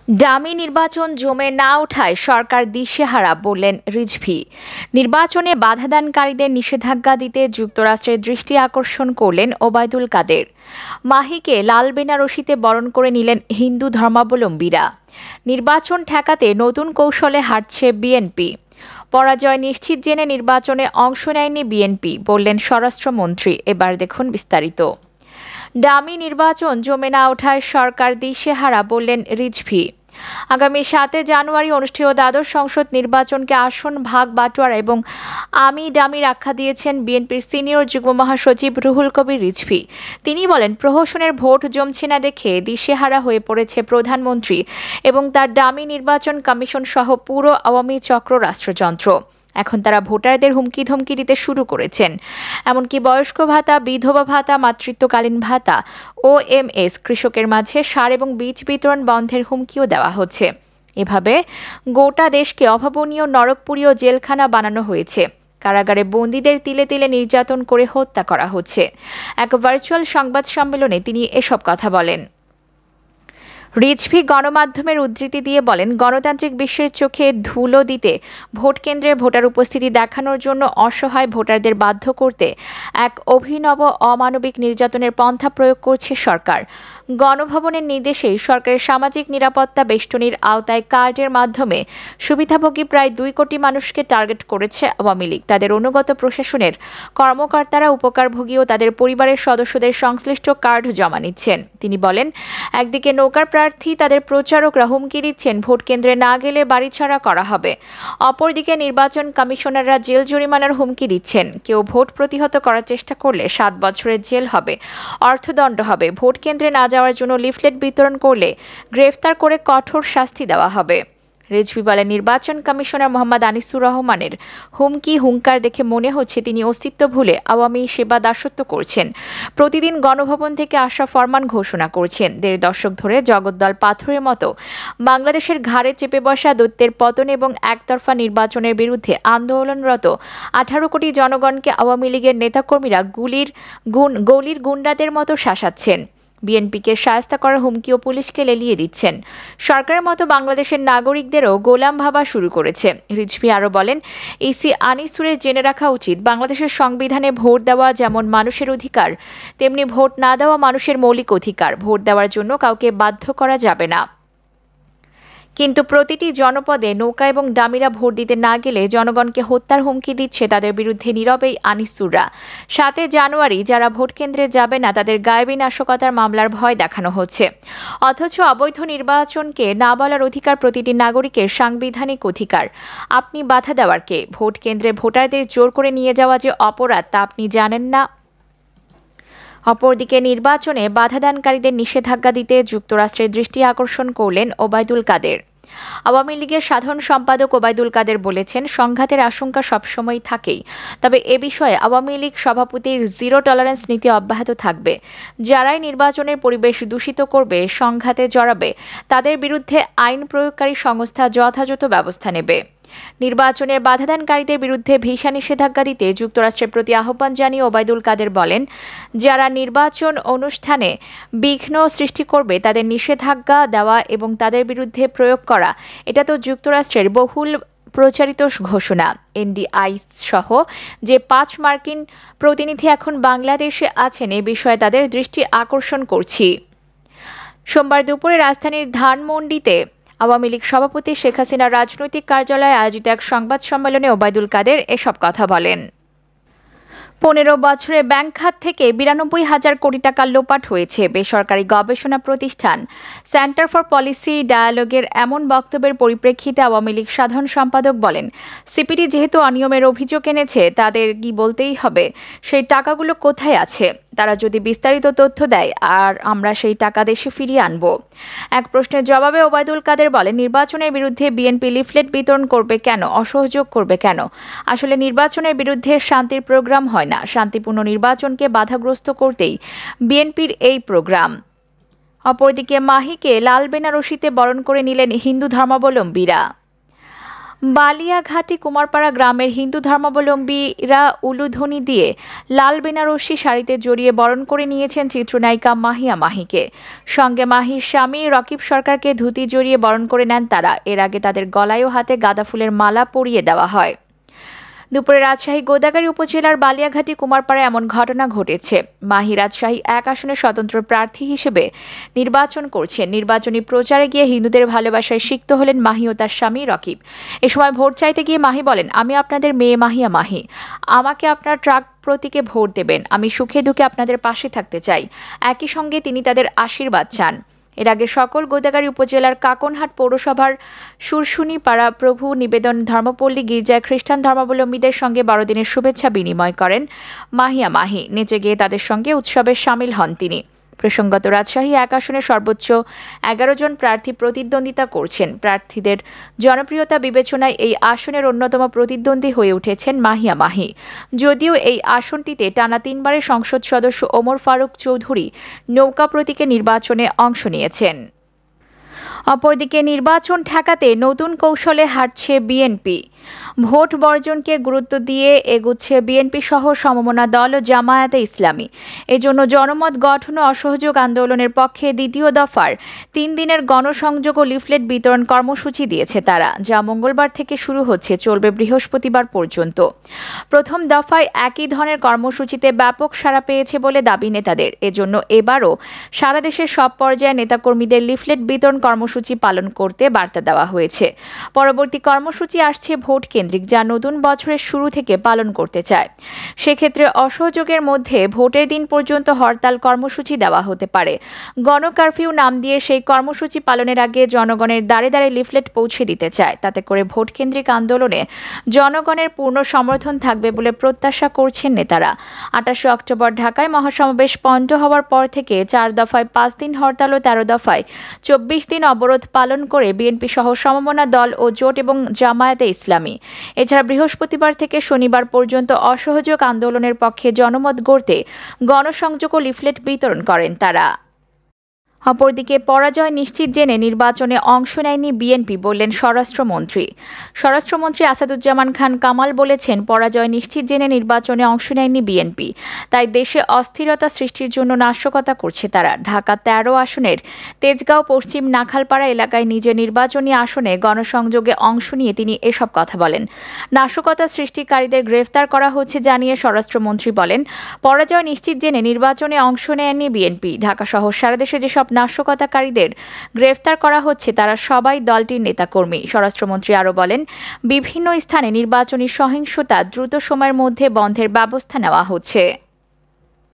Dummy নির্বাচন জমে না ওঠায় সরকার দিশেহারা বললেন রিজভী। নির্বাচনে বাধাদানকারীদের নিষেধাজ্ঞা দিতে যুক্তরাষ্ট্রের দৃষ্টি আকর্ষণ করলেন ওবায়দুল কাদের। মাহিকে লাল বেনারসিতে বরণ করে নিলেন হিন্দু ধর্মাবলম্বীরা। নির্বাচন ঠেকাতে নতুন কৌশলে হাঁটছে বিএনপি। পরাজয় নিশ্চিত জেনে নির্বাচনে অংশ নেয়নি বিএনপি, বললেন স্বরাষ্ট্রমন্ত্রী। এবার দেখুন বিস্তারিত। ডামি নির্বাচন জমে না ওঠায় সরকার দিশেহারা বললেন রিজভী। আগামী ৭ জানুয়ারি অনুষ্ঠেয় দ্বাদশ সংসদ নির্বাচনকে আসন ভাগ বাটোয়ারা এবং আমি ডামির আখ্যা দিয়েছেন বিএনপির সিনিয়র যুগ্ম মহাসচিব রুহুল কবির রিজভী। তিনি বলেন, প্রহসনের ভোট জমছে না দেখে দিশেহারা হয়ে পড়েছে প্রধানমন্ত্রী এবং তার ডামি নির্বাচন কমিশন সহ পুরো আওয়ামী চক্র রাষ্ট্রযন্ত্র। এখন তারা ভোটারদের হুমকি ধমকি দিতে শুরু করেছেন। এমনকি বয়স্ক ভাতা, বিধবা ভাতা, মাতৃত্বকালীন ভাতা, ওএমএস, কৃষকের মাঝে সার এবং বীজ বিতরণ বন্ধের হুমকিও দেওয়া হচ্ছে। এভাবে গোটা দেশকে অভাবনীয় নরকপুরী ও জেলখানা বানানো হয়েছে। কারাগারে বন্দীদের তিলে তিলে নির্যাতন করে হত্যা করা হচ্ছে। এক ভার্চুয়াল সংবাদ সম্মেলনে তিনি এসব কথা বলেন। রিজভী গণমাধ্যমের উদ্ধৃতি দিয়ে বলেন, গণতান্ত্রিক বিশ্বের চোখে ধুলো দিতে ভোট কেন্দ্রে ভোটার উপস্থিতি দেখানোর জন্য অসহায় ভোটারদের বাধ্য করতে এক অভিনব অমানবিক নির্যাতনের পন্থা প্রয়োগ করছে সরকার। গণভবনের নির্দেশেই সরকারের সামাজিক নিরাপত্তা বেষ্টনীর আওতায় কার্ডের মাধ্যমে সুবিধাভোগী প্রায় ২ কোটি মানুষকে টার্গেট করেছে আওয়ামী লীগ। তাদের অনুগত প্রশাসনের কর্মকর্তারা উপকারভোগী ও তাদের পরিবারের সদস্যদের সংশ্লিষ্ট কার্ড জমা নিচ্ছেন। তিনি বলেন, একদিকে নৌকার প্রার্থী তাদের প্রচারকরা হুমকি দিচ্ছেন ভোট কেন্দ্রে না গেলে বাড়িছাড়া করা হবে। অপরদিকে নির্বাচন কমিশনাররা জেল জরিমানার হুমকি দিচ্ছেন। কেউ ভোট প্রতিহত করার চেষ্টা করলে ৭ বছরের জেল হবে, অর্থদণ্ড হবে। ভোট কেন্দ্রে না যাওয়ার জন্য লিফলেট বিতরণ করলে গ্রেফতার করে কঠোর শাস্তি দেওয়া হবে। রিজভী বলেন, নির্বাচন কমিশনার মোহাম্মদ আনিসুর রহমানের হুমকি হুঙ্কার দেখে মনে হচ্ছে তিনি অস্তিত্ব ভুলে আওয়ামী সেবা দাসত্ব করছেন। প্রতিদিন গণভবন থেকে আসা ফরমান ঘোষণা করছেন। ১.৫ দশক ধরে জগদ্দল পাথরের মতো বাংলাদেশের ঘাড়ে চেপে বসা দৈত্যের পতন এবং একতরফা নির্বাচনের বিরুদ্ধে আন্দোলনরত ১৮ কোটি জনগণকে আওয়ামী লীগের নেতাকর্মীরা গলির গুন্ডাদের মতো শাসাচ্ছেন। বিএনপিকে শায়েস্তা করার হুমকিও পুলিশকে লেলিয়ে দিচ্ছেন। সরকারের মতো বাংলাদেশের নাগরিকদেরও গোলাম ভাবা শুরু করেছে। রিজভী আরও বলেন, ইসি আনিসুরের জেনে রাখা উচিত, বাংলাদেশের সংবিধানে ভোট দেওয়া যেমন মানুষের অধিকার, তেমনি ভোট না দেওয়া মানুষের মৌলিক অধিকার। ভোট দেওয়ার জন্য কাউকে বাধ্য করা যাবে না। কিন্তু প্রতিটি জনপদে নৌকা এবং ডামিরা ভোট দিতে না গেলে জনগণকে হত্যার হুমকি দিচ্ছে তাদের বিরুদ্ধে নীরবেই আনিসুররা। ৭ জানুয়ারি যারা ভোট কেন্দ্রে যাবে না তাদের গায়েবী নাশকতার মামলার ভয় দেখানো হচ্ছে। অথচ অবৈধ নির্বাচনকে না বলার অধিকার প্রতিটি নাগরিকের সাংবিধানিক অধিকার। আপনি বাধা দেওয়ার কে? ভোট কেন্দ্রে ভোটারদের জোর করে নিয়ে যাওয়া যে অপরাধ তা আপনি জানেন না? অপরদিকে নির্বাচনে বাধাদানকারীদের নিষেধাজ্ঞা দিতে যুক্তরাষ্ট্রের দৃষ্টি আকর্ষণ করলেন ওবায়দুল কাদের। আওয়ামী লীগের সাধারণ সম্পাদক ওবায়দুল কাদের বলেছেন, সংঘাতের আশঙ্কা সবসময় থাকেই, তবে এ বিষয়ে আওয়ামী লীগ সভাপতির জিরো টলারেন্স নীতি অব্যাহত থাকবে। যারাই নির্বাচনের পরিবেশ দূষিত করবে, সংঘাতে জড়াবে, তাদের বিরুদ্ধে আইন প্রয়োগকারী সংস্থা যথাযথ ব্যবস্থা নেবে। নির্বাচনে বাধাদানকারীদের বিরুদ্ধে ভিসা নিষেধাজ্ঞা দিতে যুক্তরাষ্ট্রের প্রতি আহ্বান জানিয়ে ওবায়দুল কাদের বলেন, যারা নির্বাচন অনুষ্ঠানে বিঘ্ন সৃষ্টি করবে তাদের নিষেধাজ্ঞা দেওয়া এবং তাদের বিরুদ্ধে প্রয়োগ করা, এটা তো যুক্তরাষ্ট্রের বহুল প্রচারিত ঘোষণা। এনডিআই সহ যে ৫ মার্কিন প্রতিনিধি এখন বাংলাদেশে আছেন এ বিষয়ে তাদের দৃষ্টি আকর্ষণ করছি। সোমবার দুপুরে রাজধানীর ধানমন্ডিতে আওয়ামী লীগ সভাপতি শেখ হাসিনার রাজনৈতিক কার্যালয়ে আয়োজিত এক সংবাদ সম্মেলনে ওবায়দুল কাদের এসব কথা বলেন। ১৫ বছরে ব্যাংক খাত থেকে ৯২,০০০ কোটি টাকা লোপাট হয়েছে। বেসরকারি গবেষণা প্রতিষ্ঠান সেন্টার ফর পলিসি ডায়ালগের এমন বক্তব্যের পরিপ্রেক্ষিতে আওয়ামী লীগ সাধারণ সম্পাদক বলেন, সিপিডি যেহেতু অনিয়মের অভিযোগ এনেছে, তাদের কি বলতেই হবে সেই টাকাগুলো কোথায় আছে। তারা যদি বিস্তারিত তথ্য দেয় আর আমরা সেই টাকা দেশে ফিরিয়ে আনব। এক প্রশ্নের জবাবে ওবায়দুল কাদের বলেন, নির্বাচনের বিরুদ্ধে বিএনপি লিফলেট বিতরণ করবে কেন, অসহযোগ করবে কেন? আসলে নির্বাচনের বিরুদ্ধে শান্তির প্রোগ্রাম হয় না, শান্তিপূর্ণ নির্বাচনকে বাধাগ্রস্ত করতেই বিএনপির এই প্রোগ্রাম। অপরদিকে মাহিকে লাল বেনারসিতে বরণ করে নিলেন হিন্দু ধর্মাবলম্বীরা। বালিয়াঘাটি কুমারপাড়া গ্রামের হিন্দু ধর্মাবলম্বীরা উলুধ্বনি দিয়ে লাল বেনারসি শাড়িতে জড়িয়ে বরণ করে নিয়েছেন চিত্রনায়িকা মাহিয়া মাহিকে। সঙ্গে মাহির স্বামী রকিব সরকারকে ধুতি জড়িয়ে বরণ করে নেন তারা। এর আগে তাদের গলায় ও হাতে গাঁদা ফুলের মালা পরিয়ে দেওয়া হয়। দুপুরে রাজশাহী গোদাগাড়ী উপজেলার বালিয়াঘাটি কুমারপাড়ায় এমন ঘটনা ঘটেছে। মাহি রাজশাহী ১ আসনে স্বতন্ত্র প্রার্থী হিসেবে নির্বাচন করছেন। নির্বাচনী প্রচারে গিয়ে হিন্দুদের ভালোবাসায় সিক্ত হলেন মাহি ও তার স্বামী রকিব। এ সময় ভোট চাইতে গিয়ে মাহি বলেন, আমি আপনাদের মেয়ে মাহিয়া মাহি, আমাকে আপনার ট্রাক প্রতীকে ভোট দেবেন। আমি সুখে দুঃখে আপনাদের পাশে থাকতে চাই। একই সঙ্গে তিনি তাদের আশীর্বাদ চান। এর আগে সকল গোদাগাড়ী উপজেলার কাকনহাট পৌরসভার সুরসুনিপাড়া প্রভু নিবেদন ধর্মপল্লী গির্জায় খ্রিস্টান ধর্মাবলম্বীদের সঙ্গে বড়দিনের শুভেচ্ছা বিনিময় করেন মাহিয়া মাহি। নেচে গিয়ে তাদের সঙ্গে উৎসবে সামিল হন তিনি। প্রসঙ্গত, রাজশাহী ১ আসনে সর্বোচ্চ ১১ জন প্রার্থী প্রতিদ্বন্দ্বিতা করছেন। প্রার্থীদের জনপ্রিয়তা বিবেচনায় এই আসনের অন্যতম প্রতিদ্বন্দ্বী হয়ে উঠেছেন মাহিয়া মাহি। যদিও এই আসনটিতে টানা ৩ বারের সংসদ সদস্য ওমর ফারুক চৌধুরী নৌকা প্রতীকে নির্বাচনে অংশ নিয়েছেন। অপরদিকে নির্বাচন ঠেকাতে নতুন কৌশলে হাঁটছে বিএনপি। ভোট বর্জনকে গুরুত্ব দিয়ে এগুচ্ছে বিএনপি সহ সমমনা দল ও জামায়াতে ইসলামী। এজন্য জনমত গঠন ও অসহযোগ আন্দোলনের পক্ষে দ্বিতীয় দফার ৩ দিনের গণসংযোগ ও লিফলেট বিতরণ কর্মসূচি দিয়েছে তারা, যা মঙ্গলবার থেকে শুরু হচ্ছে, চলবে বৃহস্পতিবার পর্যন্ত। প্রথম দফায় একই ধরনের কর্মসূচিতে ব্যাপক সাড়া পেয়েছে বলে দাবি নেতাদের। এজন্য এবারও সারা দেশের সব পর্যায়ে নেতাকর্মীদের লিফলেট বিতরণ কর্মসূচি পালন করতে বার্তা দেওয়া হয়েছে। পরবর্তী কর্মসূচি আসছে ভোট কেন্দ্রিক, যা নতুন বছরের শুরু থেকে পালন করতে চায়। সেক্ষেত্রে অসহযোগের মধ্যে ভোটের দিন পর্যন্ত হরতাল কর্মসূচি দেওয়া হতে পারে। গণকারফিউ নাম দিয়ে সেই কর্মসূচি পালনের আগে জনগণের দ্বারে দ্বারে লিফলেট পৌঁছে দিতে চায়। তাতে করে ভোট কেন্দ্রিক আন্দোলনে জনগণের পূর্ণ সমর্থন থাকবে বলে প্রত্যাশা করছেন নেতারা। ২৮ অক্টোবর ঢাকায় মহাসমাবেশ পণ্ড হওয়ার পর থেকে ৪ দফায় ৫ দিন হরতাল ও ১৩ দফায় ২৪ দিন অবরোধ পালন করে বিএনপি সহ সমমনা দল ও জোট এবং জামায়াতে ইসলামী। এছাড়া বৃহস্পতিবার থেকে শনিবার পর্যন্ত অসহযোগ আন্দোলনের পক্ষে জনমত গড়তে গণসংযোগ ও লিফলেট বিতরণ করেন তারা। অপরদিকে পরাজয় নিশ্চিত জেনে নির্বাচনে অংশ নেয়নি বিএনপি বললেন স্বরাষ্ট্রমন্ত্রী। স্বরাষ্ট্রমন্ত্রী আসাদুজ্জামান খান কামাল বলেছেন, পরাজয় নিশ্চিত জেনে নির্বাচনে অংশ নেয়নি বিএনপি, তাই দেশে অস্থিরতা সৃষ্টির জন্য নাশকতা করছে তারা। ঢাকা ১৩ আসনের তেজগাঁও পশ্চিম নাখালপাড়া এলাকায় নিজের নির্বাচনী আসনে গণসংযোগে অংশ নিয়ে তিনি এসব কথা বলেন। নাশকতা সৃষ্টিকারীদের গ্রেফতার করা হচ্ছে জানিয়ে স্বরাষ্ট্রমন্ত্রী বলেন, পরাজয় নিশ্চিত জেনে নির্বাচনে অংশ নেয়নি বিএনপি। ঢাকাসহ সারা দেশে যেসব নাশকতাকারীদের গ্রেফতার করা হচ্ছে তারা সবাই দলটির নেতাকর্মী। স্বরাষ্ট্রমন্ত্রী আরও বলেন, বিভিন্ন স্থানে নির্বাচনী সহিংসতা দ্রুত সময়ের মধ্যে বন্ধের ব্যবস্থা নেওয়া হচ্ছে।